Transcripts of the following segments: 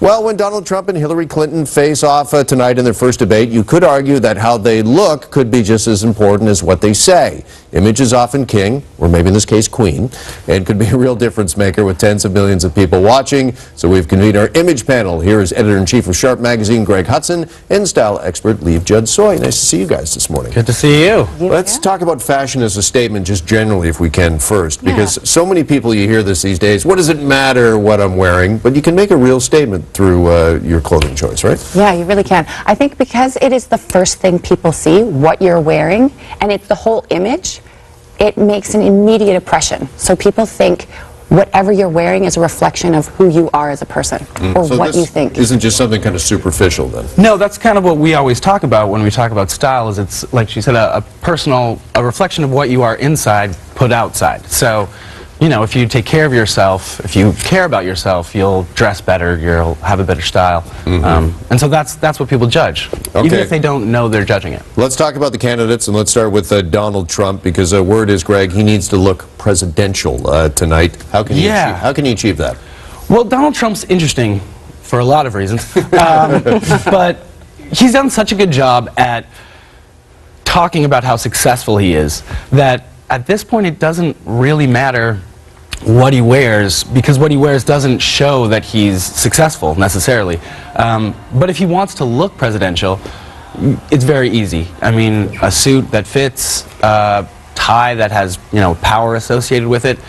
Well, when Donald Trump and Hillary Clinton face off tonight in their first debate, you could argue that how they look could be just as important as what they say. Image is often king, or maybe in this case queen, and could be a real difference maker with tens of millions of people watching. So we've convened our image panel. Here is editor-in-chief of Sharp magazine, Greg Hudson, and style expert, Judd Soye. Nice to see you guys this morning. Good to see you. Let's talk about fashion as a statement just generally, if we can, first, because so many people, you hear this these days, what does it matter what I'm wearing? But you can make a real statement through your clothing choice, right? Yeah, you really can. I think because it is the first thing people see, what you're wearing, and it's the whole image, it makes an immediate impression. So people think whatever you're wearing is a reflection of who you are as a person, or so what you think. Isn't just something kind of superficial then? No, that's kind of what we always talk about when we talk about style, is it's, like she said, a reflection of what you are inside put outside. So, you know, if you take care of yourself, if you care about yourself, you'll dress better, you'll have a better style. And so that's what people judge, even if they don't know they're judging it. Let's talk about the candidates, and let's start with Donald Trump, because word is, Greg, he needs to look presidential tonight. How can he achieve that? Well, Donald Trump's interesting for a lot of reasons, but he's done such a good job at talking about how successful he is that at this point it doesn't really matter what he wears, because what he wears doesn't show that he's successful necessarily. But if he wants to look presidential, it's very easy. I mean, a suit that fits, a tie that has, you know, power associated with it,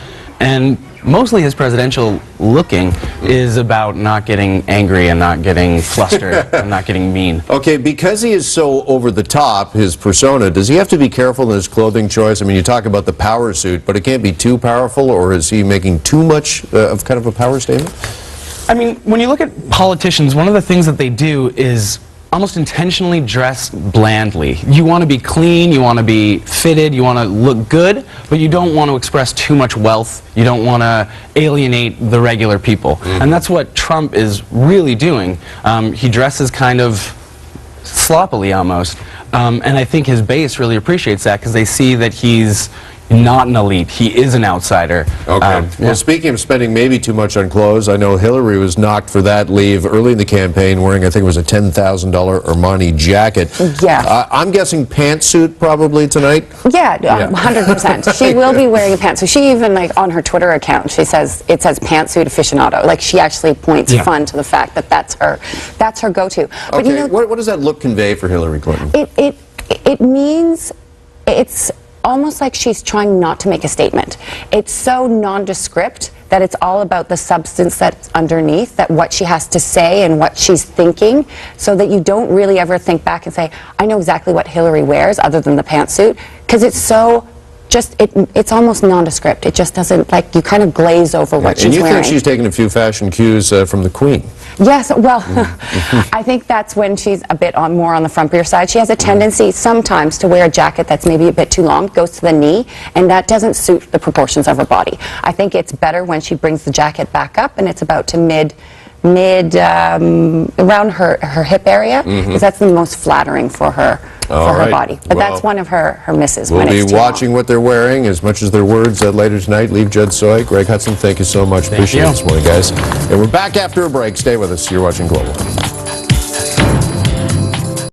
and mostly his presidential looking is about not getting angry and not getting flustered and not getting mean. Okay, because he is so over the top, his persona, does he have to be careful in his clothing choice? I mean, you talk about the power suit, but it can't be too powerful, or is he making too much of kind of a power statement? I mean, when you look at politicians, one of the things that they do is almost intentionally dress blandly. You want to be clean, you want to be fitted, you want to look good, but you don't want to express too much wealth, you don't want to alienate the regular people. And that's what Trump is really doing. He dresses kind of sloppily almost, and I think his base really appreciates that, because they see that he's not an elite, he is an outsider. Okay. Well, speaking of spending maybe too much on clothes, I know Hillary was knocked for that leave early in the campaign, wearing, I think it was a $10,000 Armani jacket. Yeah. I'm guessing pantsuit probably tonight? Yeah, 100%. She will be wearing a pantsuit. She even, like, on her Twitter account, she says, it says pantsuit aficionado. Like, she actually points fun to the fact that that's her go-to. But Okay, you know, what does that look convey for Hillary Clinton? It means it's almost like she's trying not to make a statement. It's so nondescript that it's all about the substance that's underneath, that what she has to say and what she's thinking, so that you don't really ever think back and say, I know exactly what Hillary wears other than the pantsuit, because it's so it's almost nondescript. It just doesn't, like, you kind of glaze over what she's wearing. And you think she's taken a few fashion cues from the Queen? Yes, well, I think that's when she's a bit more on the frumpier side. She has a tendency sometimes to wear a jacket that's maybe a bit too long, goes to the knee, and that doesn't suit the proportions of her body. I think it's better when she brings the jacket back up and it's about to around her hip area, because that's the most flattering for her body. But that's one of her misses. We'll be watching what they're wearing as much as their words later tonight. Judd Soye, Greg Hudson, thank you so much. Appreciate it this morning, guys. And we're back after a break. Stay with us. You're watching Global.